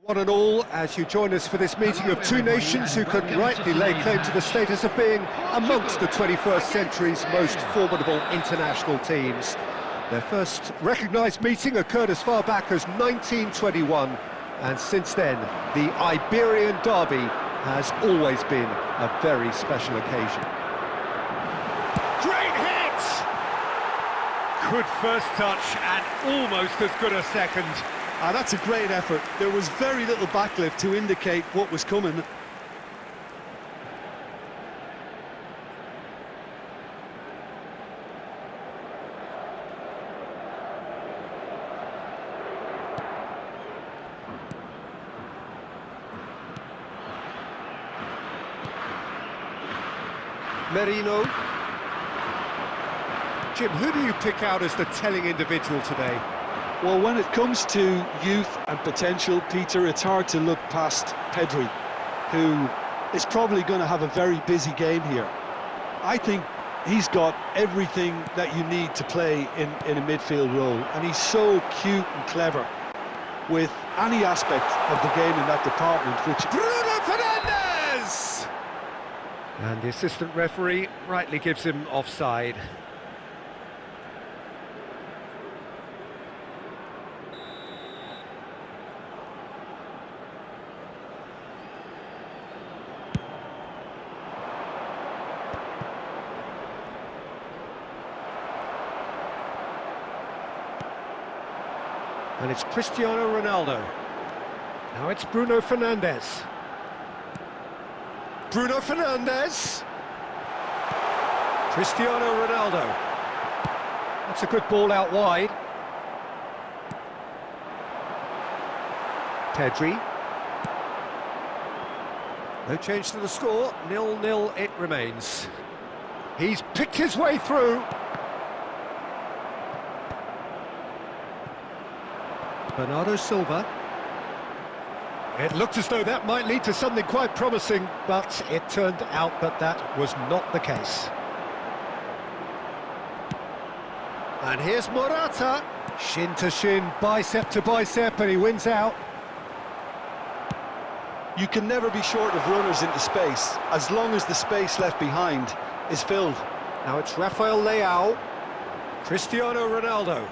One and all, as you join us for this meeting of two nations who can rightly lay claim to the status of being amongst the 21st century's most formidable international teams. Their first recognised meeting occurred as far back as 1921, and since then, the Iberian Derby has always been a very special occasion. Great hit! Good first touch and almost as good a second. That's a great effort. There was very little backlift to indicate what was coming. Merino. Jim, who do you pick out as the telling individual today? Well, when it comes to youth and potential, Peter, it's hard to look past Pedri, who is probably going to have a very busy game here. I think he's got everything that you need to play in a midfield role, and he's so cute and clever with any aspect of the game in that department, which... Bruno Fernandes! And the assistant referee rightly gives him offside. And it's Cristiano Ronaldo. Now it's Bruno Fernandes. Bruno Fernandes. Cristiano Ronaldo. That's a good ball out wide. Pedri. No change to the score. 0-0 it remains. He's picked his way through. Bernardo Silva. It looked as though that might lead to something quite promising, but it turned out that that was not the case. And here's Morata. Shin to shin, bicep to bicep, and he wins out. You can never be short of runners into space, as long as the space left behind is filled. Now it's Rafael Leao. Cristiano Ronaldo.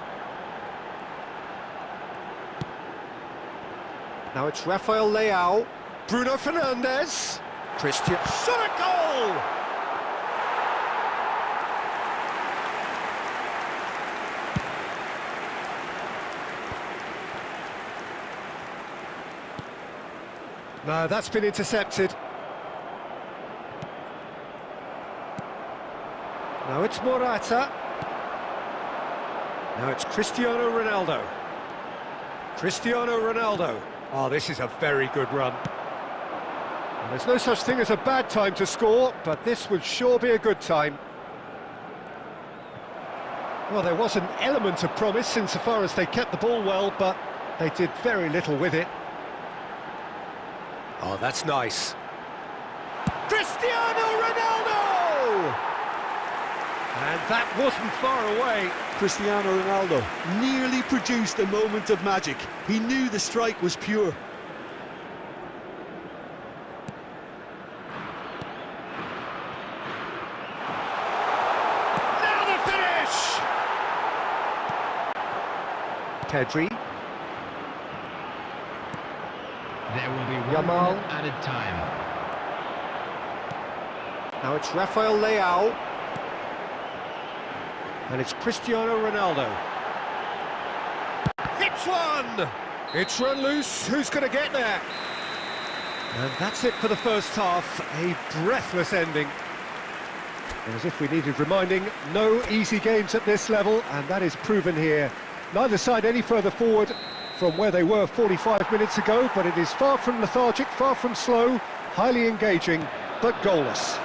Now it's Rafael Leao, Bruno Fernandes, Christian... Shot a goal! No, that's been intercepted. Now it's Morata. Now it's Cristiano Ronaldo. Cristiano Ronaldo. Oh, this is a very good run. And there's no such thing as a bad time to score, but this would sure be a good time. Well, there was an element of promise insofar as they kept the ball well, but they did very little with it. Oh, that's nice. Cristiano Ronaldo! And that wasn't far away. Cristiano Ronaldo nearly produced a moment of magic. He knew the strike was pure. Now the finish! Pedri. There will be Yamal. one added time. Now it's Rafael Leao. And it's Cristiano Ronaldo. Hits one! It's run loose, who's going to get there? And that's it for the first half, a breathless ending. And as if we needed reminding, no easy games at this level, and that is proven here. Neither side any further forward from where they were 45 minutes ago, but it is far from lethargic, far from slow, highly engaging, but goalless.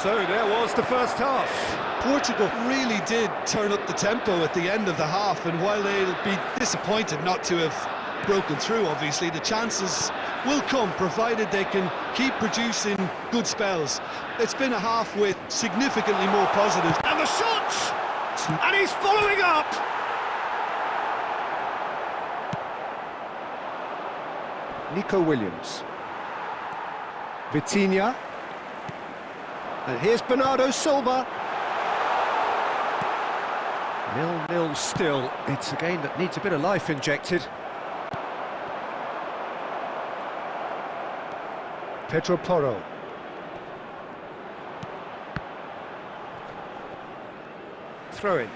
So there was the first half. Portugal really did turn up the tempo at the end of the half, and while they'll be disappointed not to have broken through, obviously, the chances will come, provided they can keep producing good spells. It's been a half with significantly more positives. And the shot! And he's following up! Nico Williams. Vitinha. And here's Bernardo Silva. 0-0 still. It's a game that needs a bit of life injected. Pedro Porro. Throw in.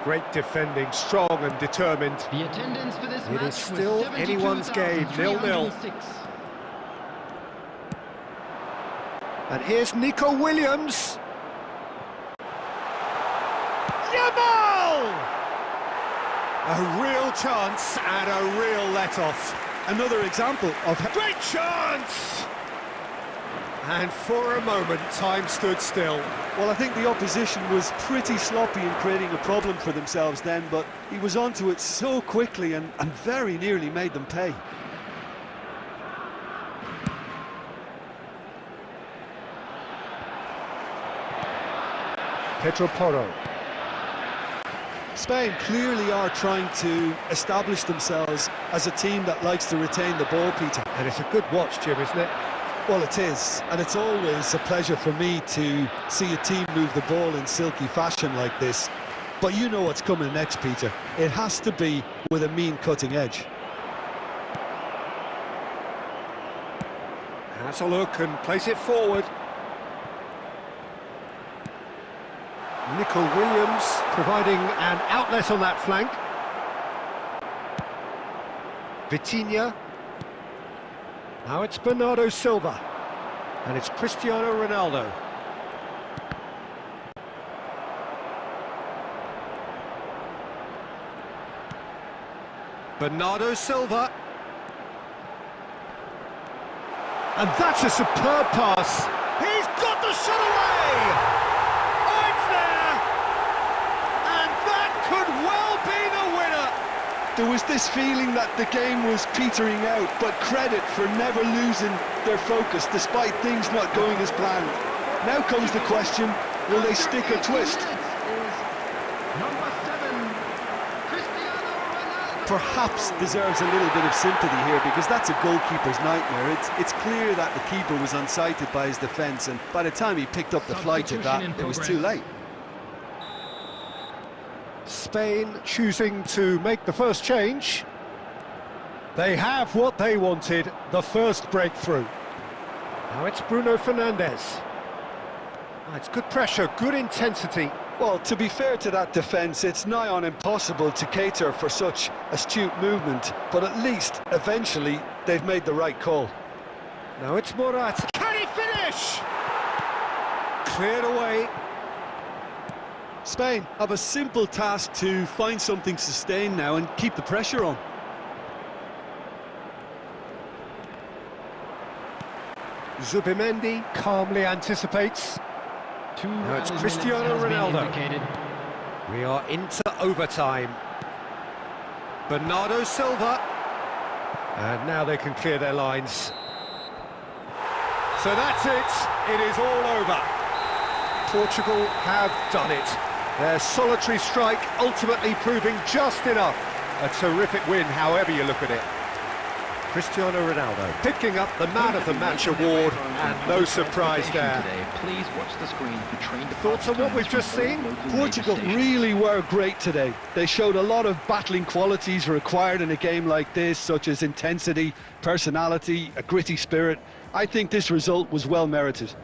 Great defending, strong and determined. The attendance for this It match is still was anyone's game, 0-0. 72,306. And here's Nico Williams. Yamal! A real chance and a real let-off. Another example of... Great chance! And for a moment, time stood still. Well, I think the opposition was pretty sloppy in creating a problem for themselves then, but he was onto it so quickly and very nearly made them pay. Pedro Porro. Spain clearly are trying to establish themselves as a team that likes to retain the ball, Peter. And it's a good watch, Jim, isn't it? Well, it is, and it's always a pleasure for me to see a team move the ball in silky fashion like this. But you know what's coming next, Peter. It has to be with a mean cutting edge. Has a look and plays it forward. Nico Williams providing an outlet on that flank. Vitinha. Now it's Bernardo Silva. And it's Cristiano Ronaldo. Bernardo Silva. And that's a superb pass. He's got the shot away! Oh, it's there! And that could well be the winner! There was this feeling that the game was petering out, but credit for never losing their focus despite things not going as planned. Now comes the question, will they stick or twist? Number 7, Cristiano Ronaldo. Perhaps deserves a little bit of sympathy here because that's a goalkeeper's nightmare. It's clear that the keeper was unsighted by his defence, and by the time he picked up the flight of that, it was too late. Spain choosing to make the first change. They have what they wanted, the first breakthrough. Now it's Bruno Fernandes. It's good pressure, good intensity. Well, to be fair to that defence, it's nigh on impossible to cater for such astute movement, but at least, eventually, they've made the right call. Now it's Morata. Can he finish? Cleared away. Spain have a simple task to find something sustained now and keep the pressure on. Zubimendi calmly anticipates. Now it's Cristiano Ronaldo. We are into overtime. Bernardo Silva. And now they can clear their lines. So that's it. It is all over. Portugal have done it. Their solitary strike ultimately proving just enough. A terrific win, however you look at it. Cristiano Ronaldo picking up the Man of the Match award, and no surprise there. Please watch the screen for trained Thoughts on what we've just seen? Portugal really were great today. They showed a lot of battling qualities required in a game like this, such as intensity, personality, a gritty spirit. I think this result was well merited.